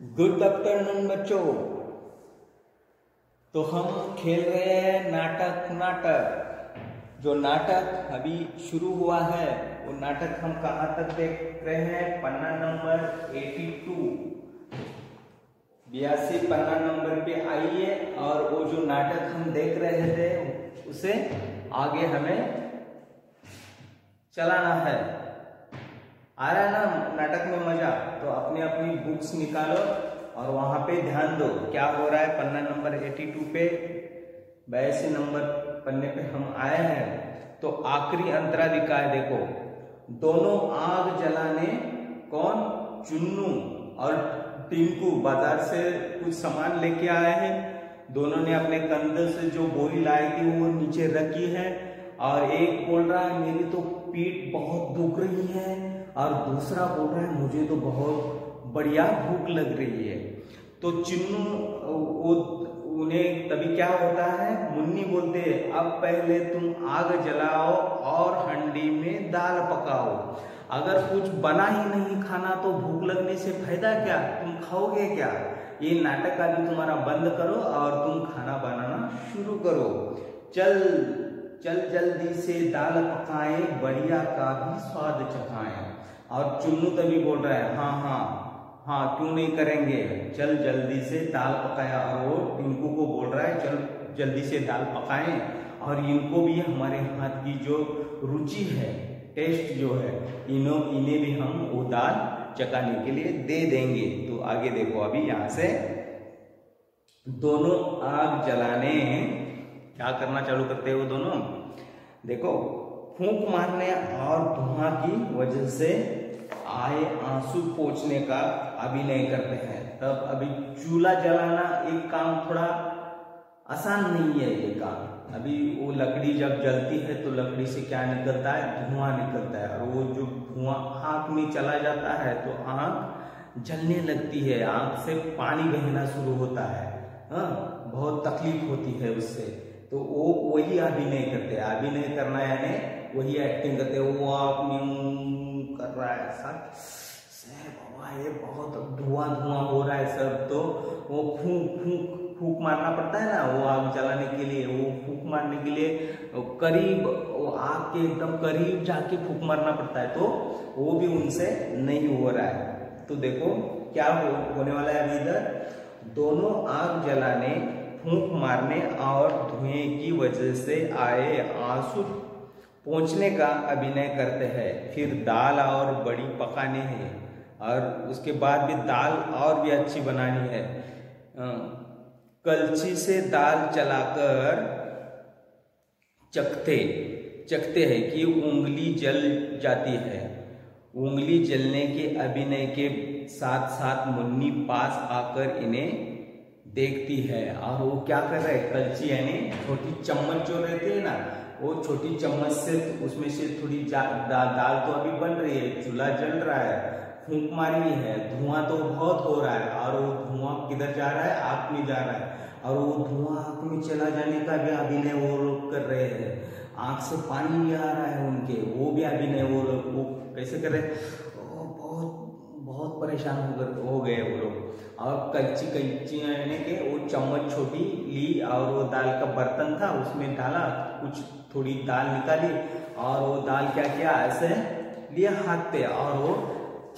Good afternoon बच्चों। तो हम खेल रहे हैं नाटक। जो नाटक अभी शुरू हुआ है वो नाटक हम कहाँ तक देख रहे हैं? पन्ना नंबर 82, 82 पन्ना नंबर पे आइए और वो जो नाटक हम देख रहे थे उसे आगे हमें चलाना है। आ रहा है ना नाटक में मजा? तो अपनी अपनी बुक्स निकालो और वहां पे ध्यान दो क्या हो रहा है। पन्ना नंबर 82 पे 82 नंबर पन्ने पे हम आए हैं। तो आखिरी अंतरा लिखा है, देखो। दोनों आग जलाने कौन? चुन्नू और टिंकू बाजार से कुछ सामान लेके आए हैं। दोनों ने अपने कंधे से जो बोरी लाई थी वो नीचे रखी है और एक बोल रहा है मेरी तो पीठ बहुत दुख रही है और दूसरा बोल रहा है मुझे तो बहुत बढ़िया भूख लग रही है। तो चिन्नू वो उन्हें तभी क्या होता है, मुन्नी बोलते हैं अब पहले तुम आग जलाओ और हंडी में दाल पकाओ। अगर कुछ बना ही नहीं खाना तो भूख लगने से फायदा क्या, तुम खाओगे क्या? ये नाटक अभी तुम्हारा बंद करो और तुम खाना बनाना शुरू करो। चल चल जल्दी से दाल पकाएं, बढ़िया का भी स्वाद चखाएं। और चुन्नू तभी बोल रहा है हाँ हाँ हाँ क्यों नहीं करेंगे, चल जल्दी से दाल पकाया। और वो टिंकू को बोल रहा है चल जल्दी से दाल पकाएं और इनको भी हमारे हाथ की जो रुचि है, टेस्ट जो है, इन्हें भी हम वो दाल चखाने के लिए दे देंगे। तो आगे देखो, अभी यहाँ से दोनों आग जलाने क्या करना चालू करते हैं वो दोनों, देखो। फूंक मारने और धुआं की वजह से आए आंसू पोंछने का अभिनय करते हैं। तब अभी चूल्हा जलाना एक काम थोड़ा आसान नहीं है ये काम। अभी वो लकड़ी जब जलती है तो लकड़ी से क्या निकलता है? धुआं निकलता है और वो जो धुआं आंख में चला जाता है तो आंख जलने लगती है, आंख से पानी बहना शुरू होता है। हाँ, बहुत तकलीफ होती है उससे। तो वो वही अभिनय करते हैं। अभिनय करना यानी वही एक्टिंग करते हैं। वो आप कर रहा है सर बाबा ये बहुत धुआं धुआं हो रहा है सब, तो वो फूंक मारना पड़ता है ना वो आग जलाने के लिए। वो फूंक मारने के लिए करीब वो आग के एकदम करीब जाके फूंक मारना पड़ता है, तो वो भी उनसे नहीं हो रहा है। तो देखो क्या होने वाला है अभी इधर। दोनों आग जलाने, फूंक मारने और धुएं की वजह से आए आंसू पोंछने का अभिनय करते हैं। फिर दाल और बड़ी पकाने हैं और उसके बाद भी दाल और भी अच्छी बनानी है। कलछी से दाल चलाकर चखते हैं कि उंगली जल जाती है। उंगली जलने के अभिनय के साथ साथ मुन्नी पास आकर इन्हें देखती है और वो क्या कर रहा है, कलछी यानी छोटी चम्मच जो रहती है ना, वो छोटी चम्मच से उसमें से थोड़ी दाल तो अभी बन रही है, चूल्हा जल रहा है, फूंक मारी है, धुआं तो बहुत हो रहा है और वो धुआं किधर जा रहा है? आंख में जा रहा है और वो धुआं आंख में चला जाने का भी अभिनय वो लोग कर रहे हैं। आंख से पानी भी आ रहा है उनके, वो भी अभिनय वो लोग वो कैसे कर रहे हैं? बहुत परेशान हो गए वो लोग। और कच्ची यानी के वो चम्मच छोटी ली और वो दाल का बर्तन था उसमें डाला, कुछ थोड़ी दाल निकाली और वो दाल क्या किया, ऐसे लिया हाथ पे और वो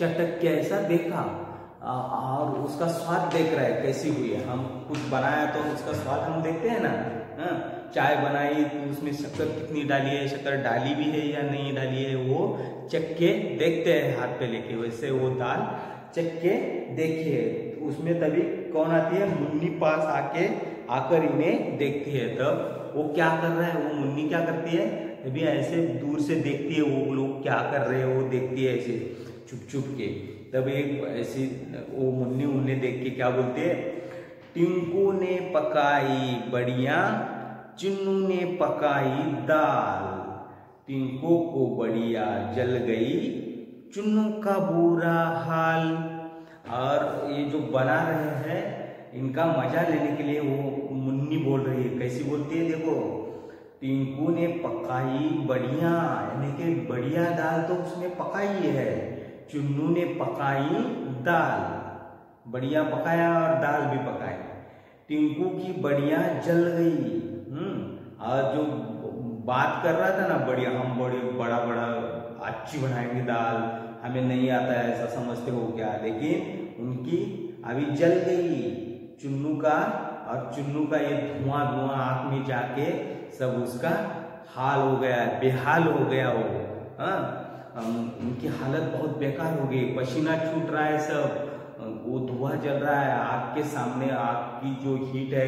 चटक के ऐसा देखा और उसका स्वाद देख रहा है कैसी हुई है। हम कुछ बनाया तो उसका स्वाद हम देखते हैं ना। चाय बनाई तो उसमें शक्कर कितनी डाली है, शक्कर डाली भी है या नहीं डाली है, वो चख के देखते हैं हाथ पे लेके। वैसे वो दाल चख के देखिए, उसमें तभी कौन आती है? मुन्नी पास आकर इन्हें देखती है। तब वो क्या कर रहा है, वो मुन्नी क्या करती है, तभी ऐसे दूर से देखती है वो लोग क्या कर रहे हैं, वो देखती है ऐसे चुप चुप के। तब एक ऐसी वो मुन्नी उन्हें देख के क्या बोलती है, टिंकू ने पकाई बढ़िया, चिन्नू ने पकाई दाल, टिंकू को बढ़िया जल गई, चुन्नू का बुरा हाल। और ये जो बना रहे हैं इनका मजा लेने के लिए वो मुन्नी बोल रही है। कैसी बोलती है देखो, टिंकू ने पकाई बढ़िया यानी कि बढ़िया दाल तो उसने पकाई है, चुन्नू ने पकाई दाल, बढ़िया पकाया और दाल भी पकाई। टिंकू की बढ़िया जल गई। और जो बात कर रहा था ना, बढ़िया हम बड़ा बड़ा अच्छी बनाएंगे दाल, हमें नहीं आता है ऐसा समझते हो क्या, लेकिन उनकी अभी जल गई चुन्नू का। और चुन्नू का ये धुआं आंख में जाके सब उसका हाल हो गया, बेहाल हो गया वो। उनकी हालत बहुत बेकार हो गई, पसीना छूट रहा है सब, वो धुआं जल रहा है आग के सामने। आग की जो हीट है,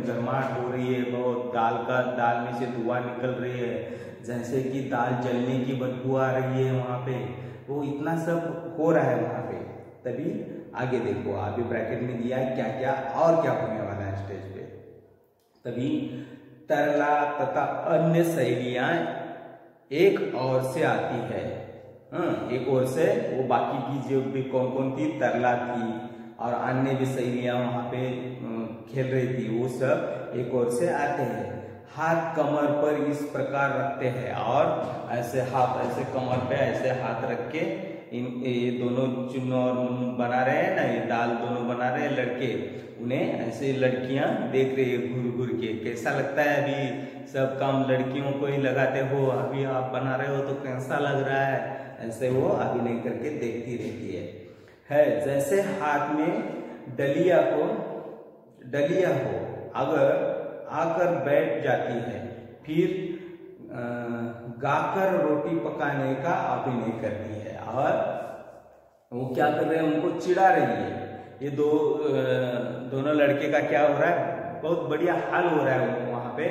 गर्माहट हो रही है बहुत, दाल में से धुआं निकल रही है, जैसे कि दाल जलने की बदबू आ रही है वहां पे। वो इतना सब हो रहा है वहां पे। तभी आगे देखो, आगे ब्रैकेट में दिया है क्या क्या और क्या होने वाला है स्टेज पे। तभी तरला तथा अन्य सहेलियां एक ओर से आती है। एक ओर से वो बाकी की जो भी कौन कौन थी, तरला थी और अन्य भी सहेलियां वहां पे खेल रही थी, वो सब एक ओर से आते हैं। हाथ कमर पर इस प्रकार रखते हैं और ऐसे हाथ ऐसे कमर पे ऐसे हाथ रख के ये दोनों चुन्नू और मुन्नू बना रहे हैं ना, ये दाल दोनों बना रहे हैं लड़के, उन्हें ऐसे लड़कियां देख रही है घूर घूर के। कैसा लगता है, अभी सब काम लड़कियों को ही लगाते हो, अभी आप बना रहे हो तो कैसा लग रहा है, ऐसे वो अभिनय करके देखती रहती है। जैसे हाथ में डलिया हो अगर आकर बैठ जाती है, फिर गाकर रोटी पकाने का अभिनय करती है। और वो क्या कर रहे हैं, उनको चिढ़ा रही है। ये दोनों लड़के का क्या हो रहा है, बहुत बढ़िया हाल हो रहा है वहां पे।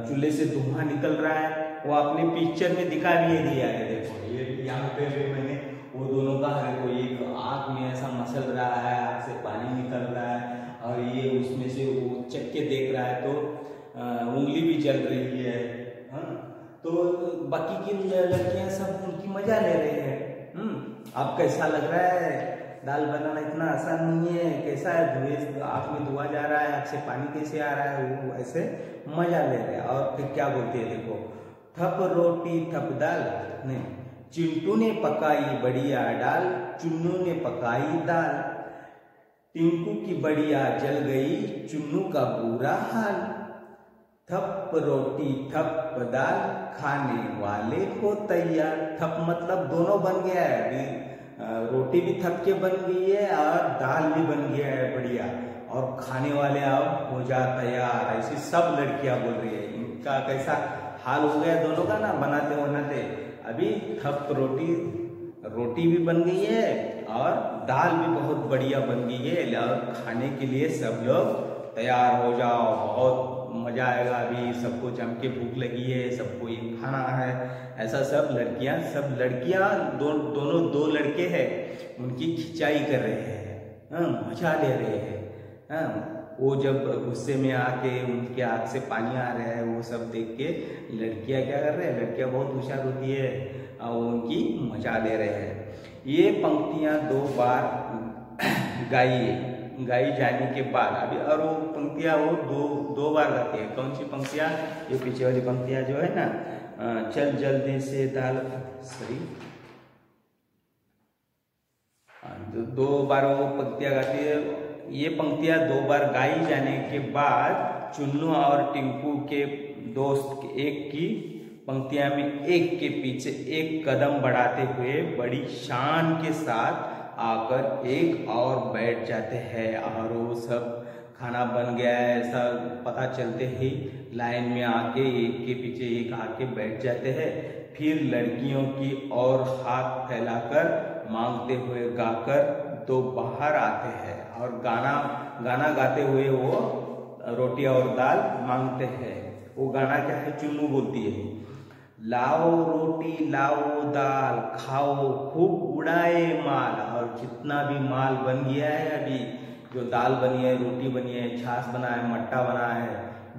चूल्हे से धुआं निकल रहा है, वो अपने पिक्चर में दिखा भी दिया है। देखो ये यहाँ पे मैंने वो दोनों का है, कोई एक आँख में ऐसा मसल रहा है, आँख से पानी निकल रहा है और ये उसमें से वो चख के देख रहा है तो उंगली भी जल रही है। तो बाकी की लड़कियां सब उनकी मजा ले रहे हैं। अब कैसा लग रहा है, दाल बनाना इतना आसान नहीं है, कैसा है, धुएं आँख में धुआं जा रहा है, आँख से पानी कैसे आ रहा है, वो ऐसे मजा ले रहे हैं। और फिर क्या बोलते हैं देखो, थप रोटी थप दाल, नहीं चिंटू ने पकाई बढ़िया दाल, चुन्नू ने पकाई दाल, टिंकू की बढ़िया जल गई, चुन्नू का बुरा हाल, थप रोटी थप दाल, खाने वाले को तैयार। थप मतलब दोनों बन गया है, अभी रोटी भी थप के बन गई है और दाल भी बन गया है बढ़िया, और खाने वाले अब हो जा तैयार, ऐसी सब लड़कियां बोल रही है। इनका कैसा हाल हो गया दोनों का ना, बनाते बनाते। अभी थप रोटी भी बन गई है और दाल भी बहुत बढ़िया बन गई है, और खाने के लिए सब लोग तैयार हो जाओ, बहुत मजा आएगा, अभी सबको जम के भूख लगी है, सबको ये खाना है। ऐसा सब लड़कियां दोनों दो लड़के हैं, उनकी खिंचाई कर रहे हैं, मजा ले रहे हैं। वो जब गुस्से में आके उनके आँख से पानी आ रहा है, वो सब देख के लड़कियां क्या कर रहे हैं, लड़कियां बहुत होशियार होती है और उनकी मजा ले रहे हैं। ये पंक्तियां 2 बार गाई जाने के बाद, अभी और वो पंक्तियां वो दो बार गाती है। कौन सी पंक्तियां, ये पीछे वाली पंक्तियां जो है ना, चल जल्दी से दाल, सॉरी 2 बार वो पंक्तियां गाती है। ये पंक्तियां 2 बार गाई जाने के बाद चुन्नू और टिंकू के दोस्त एक की पंक्तियां में एक के पीछे एक कदम बढ़ाते हुए बड़ी शान के साथ आकर एक और बैठ जाते हैं। और वो सब खाना बन गया है ऐसा पता चलते ही लाइन में आके एक के पीछे एक आके बैठ जाते हैं। फिर लड़कियों की ओर हाथ फैलाकर मांगते हुए गाकर तो बाहर आते हैं और गाना गाते हुए वो रोटी और दाल मांगते हैं। वो गाना क्या है, चुन्नू बोलती है, लाओ रोटी लाओ दाल खाओ खूब उड़ाए माल। और जितना भी माल बन गया है, अभी जो दाल बनी है, रोटी बनी है, छाछ बना है, मट्टा बना है,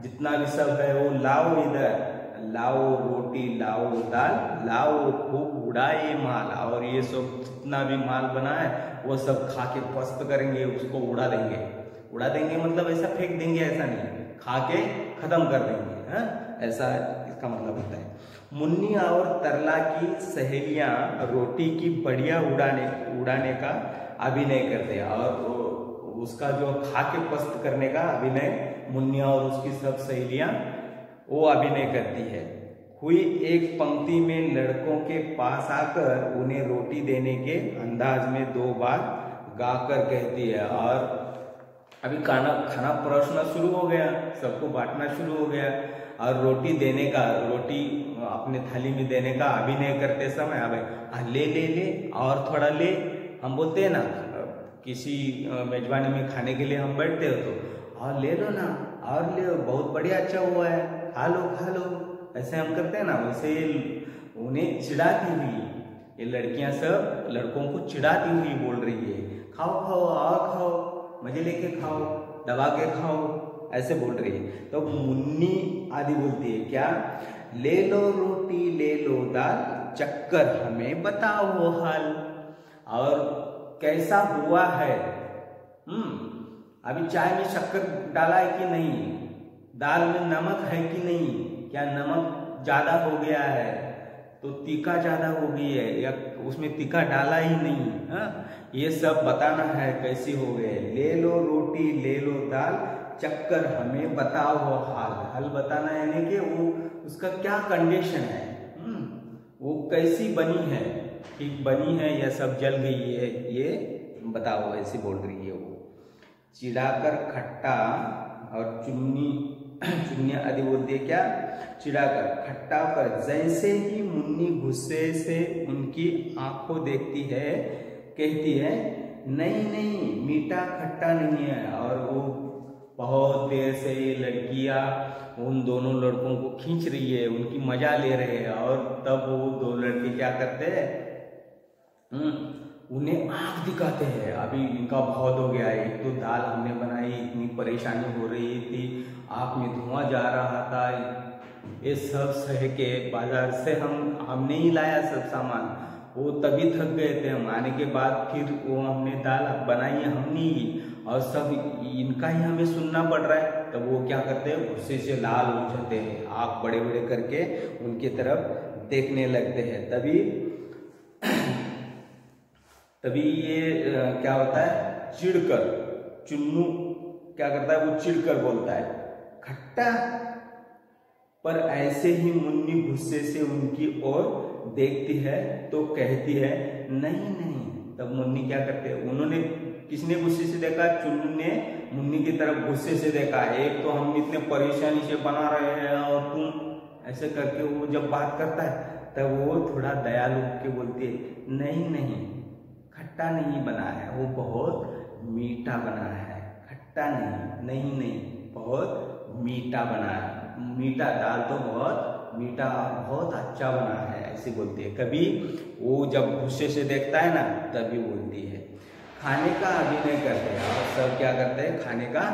जितना भी सब है वो लाओ इधर, लाओ रोटी लाओ दाल लाओ खूब उड़ाए माल। और ये सब जितना भी माल बना है वो सब खा के पस्त करेंगे, उसको उड़ा देंगे मतलब ऐसा फेंक देंगे, ऐसा नहीं, खा के खत्म कर देंगे, ऐसा इसका मतलब होता है। मुन्नी और तरला की सहेलियां रोटी की बढ़िया उड़ाने का अभिनय करते, और उसका जो खा के पस्त करने का अभिनय मुन्नी और उसकी सब सहेलियां वो अभिनय करती है। हुई एक पंक्ति में लड़कों के पास आकर उन्हें रोटी देने के अंदाज में 2 बार गाकर कहती है। और अभी खाना परोसना शुरू हो गया, सबको बांटना शुरू हो गया, और रोटी अपने थाली में देने का अभिनय करते समय अब ले ले ले और थोड़ा ले, हम बोलते हैं ना किसी मेजबानी में खाने के लिए हम बैठते हो तो और ले लो ना, और ले, बहुत बढ़िया अच्छा हुआ है, खा लो, ऐसे हम करते हैं ना। वैसे उन्हें चिढ़ाती हुई ये लड़कियां सब लड़कों को चिढ़ाती हुई बोल रही है, खाओ और खाओ, मजे लेके खाओ, दबा के खाओ, ऐसे बोल रही है। तो मुन्नी आदि बोलती है क्या, ले लो रोटी ले लो दाल, चक्कर हमें बताओ वो हाल, और कैसा हुआ है। अभी चाय में शक्कर डाला है कि नहीं, दाल में नमक है कि नहीं, क्या नमक ज्यादा हो गया है, तो तीखा ज्यादा हो गई है, या उसमें तीखा डाला ही नहीं। ये सब बताना है कैसी हो गए। ले लो रोटी ले लो दाल, चक्कर हमें बताओ वो हाल बताना यानी कि वो उसका क्या कंडीशन है, वो कैसी बनी है, ठीक बनी है या सब जल गई है, ये बताओ, ऐसी बोल रही है वो। चिढ़ाकर खट्टा और चुन्नी आदि बोलती है क्या, चिढ़ाकर खट्टा पर जैसे ही मुन्नी गुस्से से उनकी आंखों देखती है, कहती है नहीं मीठा खट्टा नहीं है। और वो बहुत देर से लड़कियां उन दोनों लड़कों को खींच रही है, उनकी मजा ले रहे हैं, और तब वो 2 लड़के क्या करते हैं, उन्हें आंख दिखाते हैं। अभी इनका बहुत हो गया है, एक तो दाल हमने बनाई, इतनी परेशानी हो रही थी, आंख में धुआं जा रहा था, ये सब सह के बाजार से हमने ही लाया सब सामान, वो तभी थक गए थे हम, आने के बाद फिर वो हमने दाल बनाई है हमने ही, और सब इनका ही हमें सुनना पड़ रहा है। तब वो क्या करते हैं, गुस्से से लाल हो जाते हैं, आंख बड़े बड़े करके उनकी तरफ देखने लगते हैं। तभी ये क्या होता है, चिढ़कर चुन्नू क्या करता है, वो चिढ़कर बोलता है खट्टा, पर ऐसे ही मुन्नी गुस्से से उनकी ओर देखती है तो कहती है नहीं। तब मुन्नी क्या करते हैं, उन्होंने किसने गुस्से से देखा, चुन्नू ने मुन्नी की तरफ गुस्से से देखा, एक तो हम इतने परेशानी से बना रहे हैं और तुम ऐसे करके, वो जब बात करता है तब वो थोड़ा दयालु के बोलती है नहीं खट्टा नहीं बना है, वो बहुत मीठा बना है, खट्टा नहीं बहुत मीठा बना है, मीठा दाल तो बहुत मीठा बहुत अच्छा बना है, ऐसे बोलती है। कभी वो जब गुस्से से देखता है ना तभी बोलती है। खाने का अभिनय करते हैं, और सब क्या करते हैं, खाने का,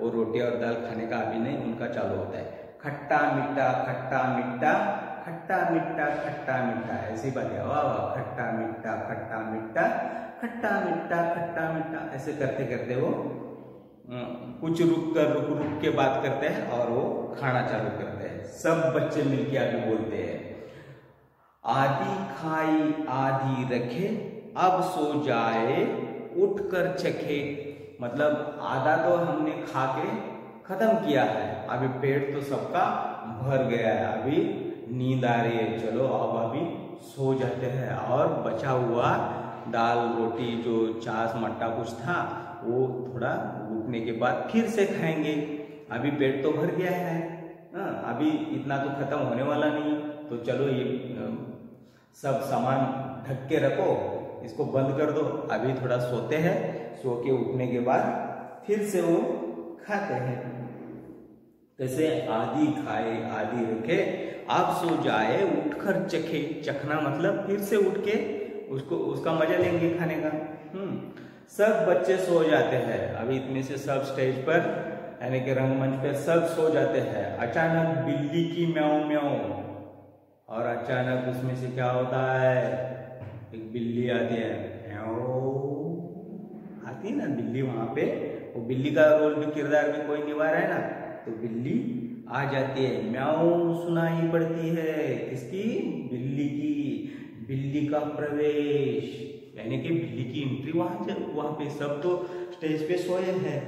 वो रोटी और दाल खाने का अभिनय उनका चालू होता है। खट्टा मीठा खट्टा मीठा खट्टा मीठा खट्टा मीठा, ऐसी बात है, वाह खट्टा मीठा खट्टा मीठा खट्टा मीठा खट्टा मीठा, ऐसे करते करते वो कुछ रुक के बात करते हैं और वो खाना चालू करते हैं। सब बच्चे मिलके आगे बोलते हैं, आधी खाई आधी रखे, अब सो जाए उठकर चखे। मतलब आधा तो हमने खा के खत्म किया है, अभी पेट तो सबका भर गया है, अभी नींद आ रही है, चलो अब अभी सो जाते हैं, और बचा हुआ दाल रोटी जो छाछ मट्टा कुछ था वो थोड़ा उठने के बाद फिर से खाएंगे, अभी पेट तो भर गया है, अभी इतना तो खत्म होने वाला नहीं, तो चलो ये सब सामान ढक के रखो, इसको बंद कर दो, अभी थोड़ा सोते हैं, सो के उठने के बाद फिर से वो खाते हैं। जैसे आधी खाए आधी रखे, अब सो जाए उठकर चखे, चखना मतलब फिर से उठ के उसका मजा लेंगे खाने का। सब बच्चे सो जाते हैं, अभी इतने से सब स्टेज पर यानी कि रंगमंच पर सब सो जाते हैं। अचानक बिल्ली की म्याऊं म्याऊं, और अचानक उसमें से क्या होता है, एक बिल्ली आती है, आती है ना बिल्ली, वहां पे वो बिल्ली का रोल भी किरदार भी कोई निभा रहा है ना, तो बिल्ली आ जाती है, म्याऊं सुनाई पड़ती है, किसकी, बिल्ली की, बिल्ली का प्रवेश, यानी कि बिल्ली की एंट्री वहां पे सब तो स्टेज पे सोए हैं,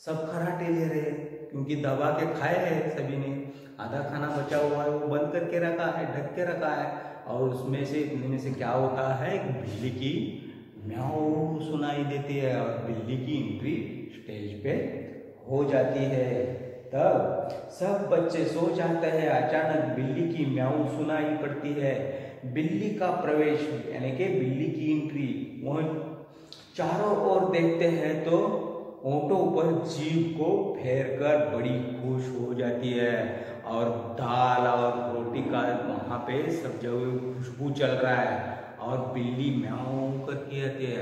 सब खर्राटे ले रहे हैं क्योंकि दबा के खाए हैं सभी ने, आधा खाना बचा हुआ है वो बंद करके रखा है, ढक के रखा है, और उसमें से इतने में से क्या होता है, बिल्ली की म्याऊ सुनाई देती है और बिल्ली की एंट्री स्टेज पे हो जाती है। तब सब बच्चे सो जाते हैं, अचानक बिल्ली की म्याऊ सुनाई पड़ती है। बिल्ली का प्रवेश यानी कि बिल्ली की एंट्री, वह चारों ओर देखते हैं तो ओंठों पर जीभ को फेर कर बड़ी खुश हो जाती है, और दाल और रोटी का वहां पे सब जगह खुशबू चल रहा है, और बिल्ली म्याऊ करके आती है,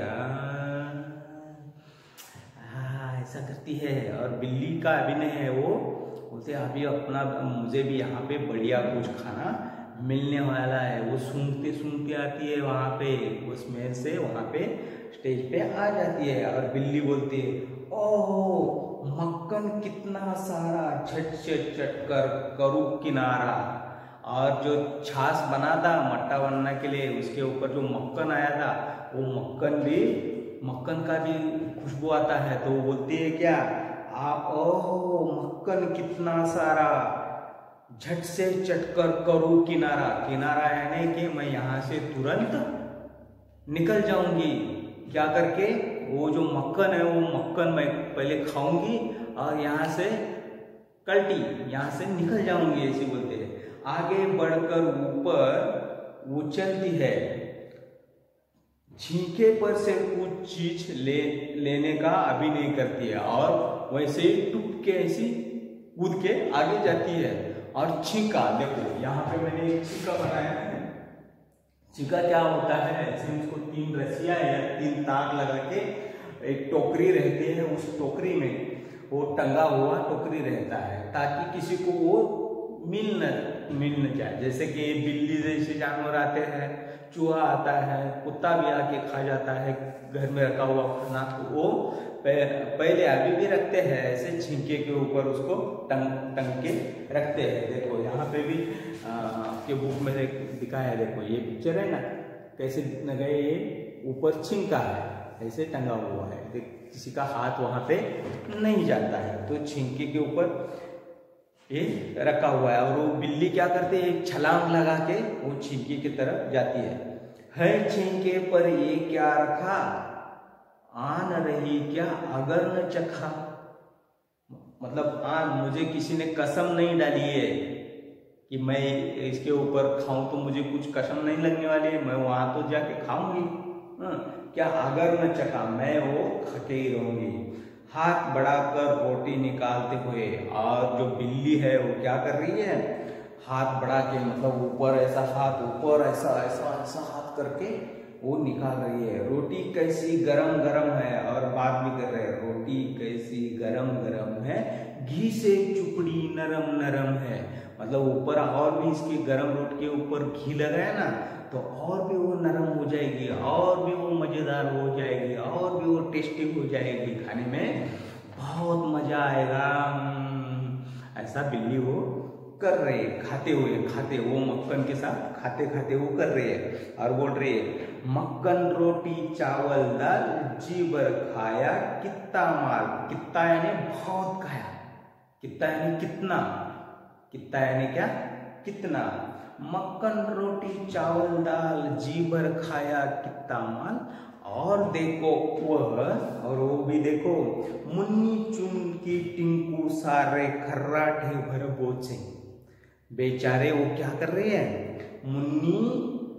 ऐसा करती है, और बिल्ली का अभिनय है वो बोलते अभी अपना मुझे भी यहाँ पे बढ़िया कुछ खाना मिलने वाला है। वो सूंघते सूंघते आती है वहाँ पे, उस स्मेल से वहाँ पे स्टेज पे आ जाती है, और बिल्ली बोलती है ओह मक्खन कितना सारा, झट झट झट कर करूँ किनारा। और जो छाछ बना था मट्टा बनने के लिए, उसके ऊपर जो मक्खन आया था, वो मक्खन का भी खुशबू आता है, तो वो बोलती है क्या, ओहो मक्खन कितना सारा, झट से चटकर करूँ किनारा। किनारा यानी कि मैं यहाँ से तुरंत निकल जाऊंगी, क्या करके, वो जो मक्खन है वो मक्खन मैं पहले खाऊंगी और यहाँ से कल्टी, यहाँ से निकल जाऊंगी, ऐसे बोलते हैं। आगे बढ़कर ऊपर उछलती है, छींके पर से कुछ चीज लेने का अभिनय करती है, और वैसे ही टूट के ऐसी कूद के आगे जाती है। और छींका, देखो यहाँ पे मैंने एक छींका बनाया है। छींका क्या होता है, ऐसे उसको 3 रस्सियां या 3 तार लगा के एक टोकरी रहती है, उस टोकरी में वो टंगा हुआ टोकरी रहता है, ताकि किसी को वो मिल न जाए। जैसे कि बिल्ली जैसे जानवर आते हैं, चूहा आता है, कुत्ता भी आके खा जाता है घर में रखा हुआ खाना, तो वो पहले अभी भी रखते हैं, ऐसे छींके के ऊपर उसको टंग के रखते हैं। देखो यहाँ पे भी आपके बुक में दिखाया है, देखो ये पिक्चर है ना, कैसे गए, ये ऊपर छींका है, ऐसे टंगा हुआ है, किसी का हाथ वहां पे नहीं जाता है, तो छींके के ऊपर ये रखा हुआ है। और वो बिल्ली क्या करती है, एक छलांग लगा के वो छींके की तरफ जाती है छींके पर ये क्या रखा, आन रही क्या अगर न चखा, मतलब मुझे किसी ने कसम नहीं डाली है कि मैं इसके ऊपर खाऊं तो मुझे कुछ कसम नहीं लगने वाली है, मैं वहां तो जाके खाऊंगी, क्या अगर न चखा, मैं वो खाके ही रहूंगी। हाथ बढ़ाकर रोटी निकालते हुए, और जो बिल्ली है वो क्या कर रही है, हाथ बढ़ा के, मतलब ऊपर ऐसा हाथ, ऊपर ऐसा ऐसा ऐसा हाथ करके वो निकाल रही है। रोटी कैसी गरम गरम है, और बात भी कर रहे हैं, रोटी कैसी गरम गरम है, घी से चुपड़ी नरम नरम है, मतलब ऊपर और भी इसकी गरम रोटी के ऊपर घी लगा है ना, तो और भी वो नरम हो जाएगी, और भी वो मजेदार हो जाएगी, और भी वो टेस्टी हो जाएगी, खाने में बहुत मजा आएगा। ऐसा बिल्ली वो कर रही है, खाते वो मक्खन के साथ खाते खाते वो कर रही है, और बोल रही है मक्खन रोटी चावल दाल जी भर खाया कितना माल, कितना यानी बहुत खाया, कितना यानी कितना, कितना यानी क्या, कितना, मक्खन रोटी चावल दाल जी भर खाया कितना माल, और देखो वह, और वो भी देखो, मुन्नी चुन की टिंकू सारे खर्राटे भर बोचे, बेचारे वो क्या कर रहे हैं, मुन्नी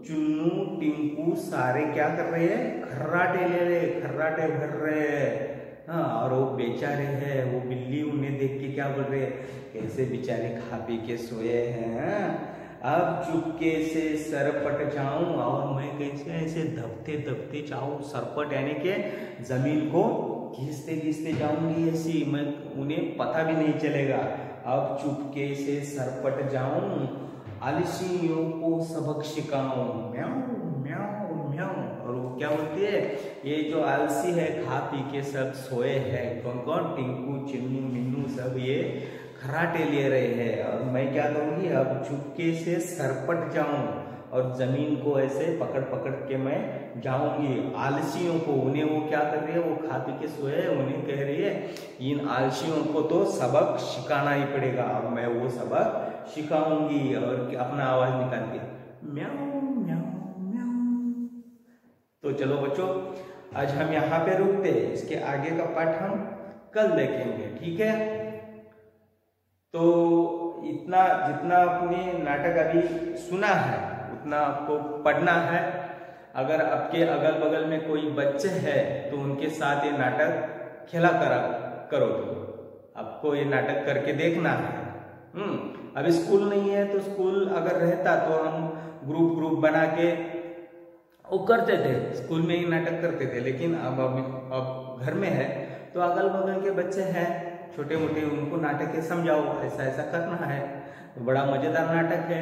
चुन्नू टिंकू सारे क्या कर रहे हैं, खर्राटे ले रहे, खर्राटे भर रहे हैं। हाँ, और वो बेचारे हैं, वो बिल्ली उन्हें देख के क्या बोल रहे हैं, कैसे बेचारे खा पी के सोए हैं, अब चुपके से सरपट जाऊं, और मैं कैसे ऐसे दबते दबते जाऊं, सरपट यानी के जमीन को घिसते घिसते जाऊंगी ऐसी, मैं उन्हें पता भी नहीं चलेगा। अब चुपके से सरपट जाऊं, आलसियों को सबक सिखाऊं, म्याऊ म्याऊ म्याऊ। और वो क्या बोलती है, ये जो आलसी है खा पी के सब सोए हैं, कौन कौन, टिंकू चिन्नू मिन्नू सब ये खर्राटे ले रहे हैं, और मैं क्या करूंगी, अब चुपके से सरपट जाऊं, और जमीन को ऐसे पकड़ पकड़ के मैं जाऊंगी। आलसियों को, उन्हें वो क्या कर रही है, वो खा पी के सोए, उन्हें कह रही है इन आलसियों को तो सबक सिखाना ही पड़ेगा, अब मैं वो सबक सिखाऊंगी। और अपना आवाज निकालती है म्याऊ म्याऊ म्याऊ। तो चलो बच्चों, आज हम यहाँ पे रुकते हैं, इसके आगे का पाठ हम कल देखेंगे, ठीक है। तो इतना जितना आपने नाटक अभी सुना है उतना आपको पढ़ना है। अगर आपके अगल बगल में कोई बच्चे हैं तो उनके साथ ये नाटक खेला करो, तो आपको ये नाटक करके देखना है। अभी स्कूल नहीं है तो स्कूल अगर रहता तो हम ग्रुप बना के वो करते थे, स्कूल में ही नाटक करते थे। लेकिन अब घर में है तो अगल बगल के बच्चे हैं छोटे मोटे, उनको नाटक के समझाओ ऐसा ऐसा करना है। तो बड़ा मजेदार नाटक है।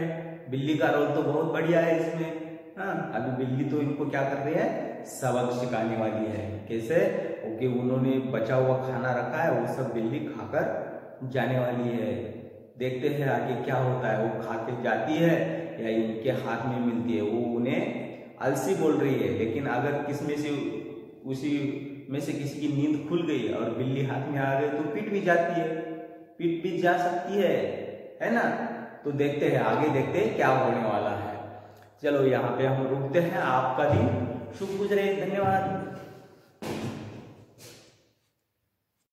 बिल्ली का रोल तो बहुत बढ़िया है इसमें। हाँ, अभी बिल्ली तो इनको क्या कर रही है, सबक सिखाने वाली है। कैसे? ओके, उन्होंने बचा हुआ खाना रखा है, वो सब बिल्ली खाकर जाने वाली है। देखते हैं आगे क्या होता है। वो खा के जाती है या इनके हाथ में मिलती है। वो उन्हें आलसी बोल रही है, लेकिन अगर किसमें से उसी में से किसी की नींद खुल गई और बिल्ली हाथ में आ गई तो पिट भी जाती है, पिट भी जा सकती है ना। तो देखते हैं आगे, देखते हैं क्या होने वाला है। चलो यहाँ पे हम रुकते हैं। आपका दिन शुभ गुजरे। धन्यवाद।